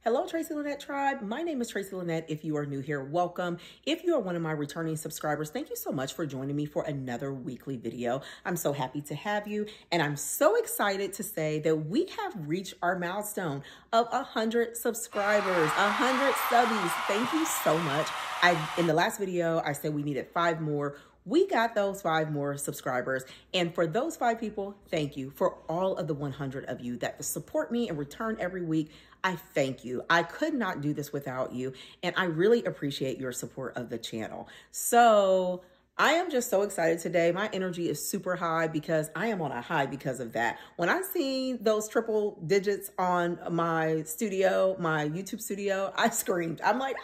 Hello, TracyLynette tribe. My name is TracyLynette. If you are new here, welcome. If you are one of my returning subscribers, thank you so much for joining me for another weekly video. I'm so happy to have you, and I'm so excited to say that we have reached our milestone of 100 subscribers, 100 subbies. Thank you so much. In the last video, I said we needed 5 more. We got those 5 more subscribers. And for those 5 people, thank you. For all of the 100 of you that support me and return every week, I thank you. I could not do this without you. And I really appreciate your support of the channel. So I am just so excited today. My energy is super high because I am on a high because of that. When I seen those triple digits on my studio, my YouTube studio, I screamed. I'm like,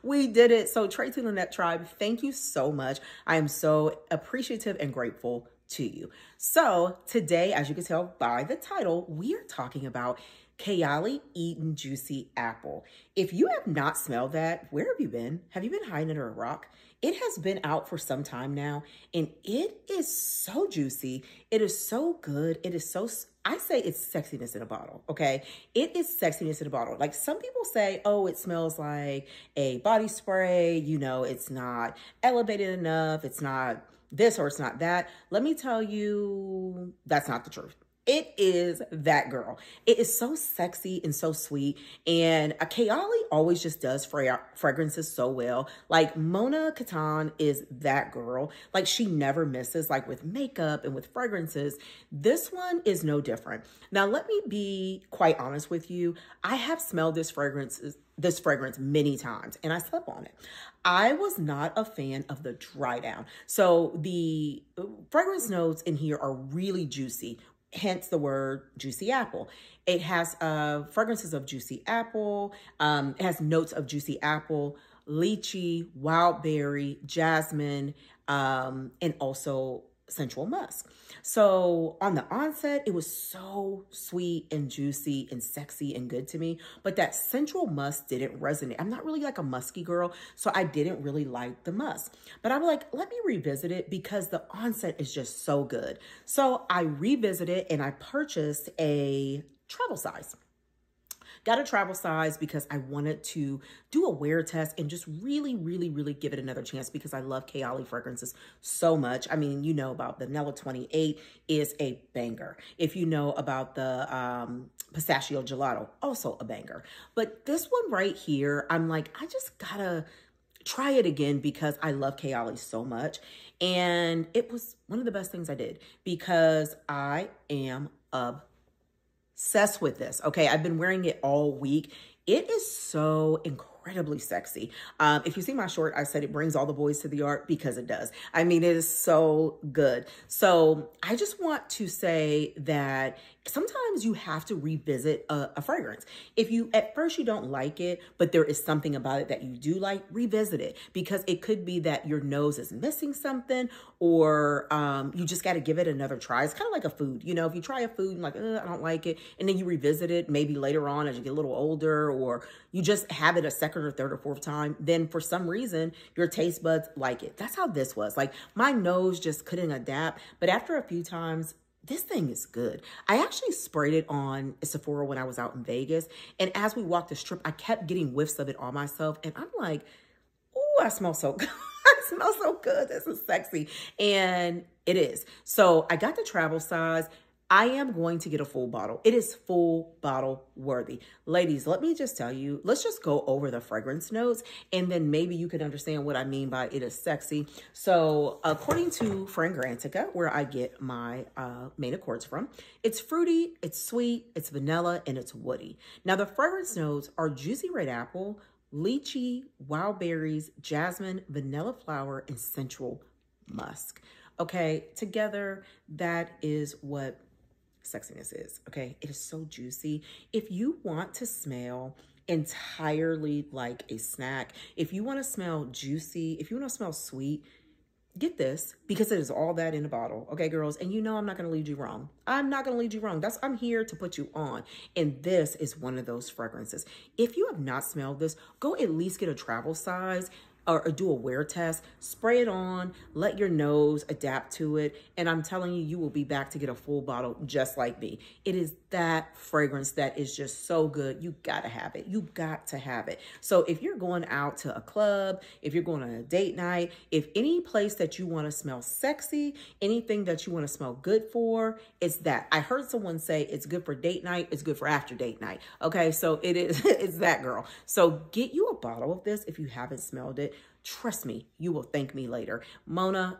we did it. So TracyLynette tribe, thank you so much. I am so appreciative and grateful to you. So today, as you can tell by the title, we are talking about KAYALI eating juicy apple. If you have not smelled that, where have you been? Have you been hiding under a rock? It has been out for some time now, and it is so juicy. It is so good. It is so, I say it's sexiness in a bottle, okay? It is sexiness in a bottle. Like some people say, oh, it smells like a body spray. You know, it's not elevated enough. It's not this or it's not that. Let me tell you, that's not the truth. It is that girl. It is so sexy and so sweet. And KAYALI always just does fragrances so well. Like Mona Katan is that girl. Like she never misses, like with makeup and with fragrances. This one is no different. Now, let me be quite honest with you. I have smelled this fragrance many times and I slept on it. I was not a fan of the dry down. So the fragrance notes in here are really juicy. Hence the word juicy apple. It has fragrances of juicy apple. It has notes of juicy apple, lychee, wild berry, jasmine, and also sensual musk. So on the onset, it was so sweet and juicy and sexy and good to me, but that sensual musk didn't resonate. I'm not really like a musky girl, so I didn't really like the musk. But I'm like, let me revisit it because the onset is just so good. So I revisited and I purchased a travel size. Got a travel size because I wanted to do a wear test and just really, really, really give it another chance because I love KAYALI fragrances so much. I mean, you know about the Vanilla 28 is a banger. If you know about the Pistachio Gelato, also a banger. But this one right here, I'm like, I just gotta try it again because I love KAYALI so much. And it was one of the best things I did because I am obsessed with this. Okay, I've been wearing it all week. It is so incredibly sexy. If you see my short, I said it brings all the boys to the yard because it does. I mean, it is so good. So I just want to say that sometimes you have to revisit a fragrance. If you, at first you don't like it, but there is something about it that you do like, revisit it because it could be that your nose is missing something or you just got to give it another try. It's kind of like a food. You know, if you try a food and like, I don't like it, and then you revisit it maybe later on as you get a little older or you just have it a second or third or fourth time, then for some reason your taste buds like it. That's how this was. Like my nose just couldn't adapt, but after a few times, this thing is good. I actually sprayed it on Sephora when I was out in Vegas. And as we walked the strip, I kept getting whiffs of it on myself. And I'm like, oh, I smell so good. I smell so good. This is sexy. And it is. So I got the travel size. I am going to get a full bottle. It is full bottle worthy. Ladies, let me just tell you, let's just go over the fragrance notes and then maybe you can understand what I mean by it is sexy. So according to Fragrantica, where I get my main accords from, it's fruity, it's sweet, it's vanilla, and it's woody. Now the fragrance notes are juicy red apple, lychee, wild berries, jasmine, vanilla flower, and sensual musk. Okay, together, that is what sexiness is, okay? It is so juicy. If you want to smell entirely like a snack, if you want to smell juicy, if you want to smell sweet, get this because it is all that in a bottle, okay, girls? And you know I'm not going to lead you wrong. I'm not going to lead you wrong. I'm here to put you on. And this is one of those fragrances. If you have not smelled this, go at least get a travel size. or do a wear test, spray it on, let your nose adapt to it. And I'm telling you, you will be back to get a full bottle just like me. It is that fragrance that is just so good. You got to have it. You got to have it. So if you're going out to a club, if you're going on a date night, if any place that you want to smell sexy, anything that you want to smell good for, it's that. I heard someone say it's good for date night. It's good for after date night. Okay. So it is, it's that, girl. So get you a bottle of this if you haven't smelled it. Trust me, you will thank me later. Mona,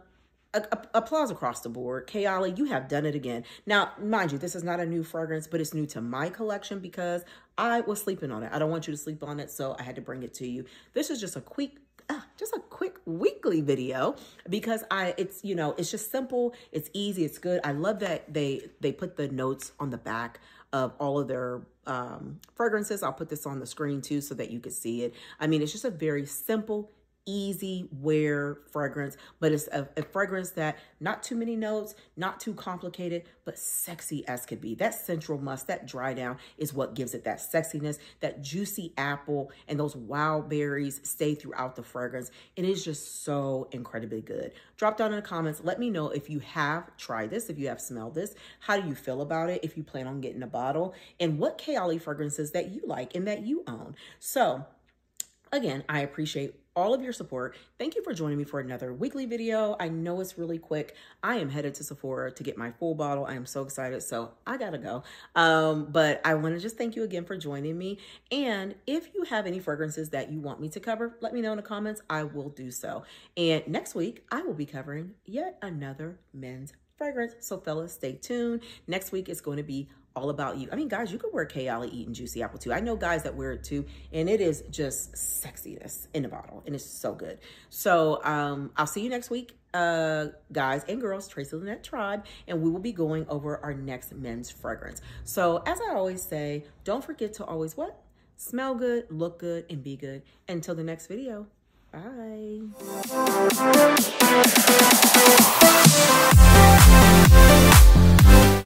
applause across the board. KAYALI, you have done it again. Now, mind you, this is not a new fragrance, but it's new to my collection because I was sleeping on it. I don't want you to sleep on it, so I had to bring it to you. This is just a quick weekly video because it's just simple, it's easy, it's good. I love that they put the notes on the back of all of their fragrances. I'll put this on the screen too so that you can see it. I mean, it's just a very simple, easy wear fragrance, but it's a fragrance that not too many notes, not too complicated, but sexy as could be. That central musk, that dry down is what gives it that sexiness. That juicy apple and those wild berries stay throughout the fragrance. It is just so incredibly good. Drop down in the comments. Let me know if you have tried this, if you have smelled this. How do you feel about it? If you plan on getting a bottle, and what KAYALI fragrances that you like and that you own. So again, I appreciate all of your support. Thank you for joining me for another weekly video. I know it's really quick. I am headed to Sephora to get my full bottle. I am so excited, so I gotta go. But I want to just thank you again for joining me. And if you have any fragrances that you want me to cover, let me know in the comments. I will do so. And next week, I will be covering yet another men's fragrance. So fellas, stay tuned. Next week is going to be all about you. I mean, guys, you could wear KAYALI Eating Juicy Apple too. I know guys that wear it too, and it is just sexiness in the bottle, and it's so good. So I'll see you next week, guys and girls, TracyLynette Tribe, and we will be going over our next men's fragrance. So as I always say, don't forget to always what? Smell good, look good, and be good. Until the next video, bye.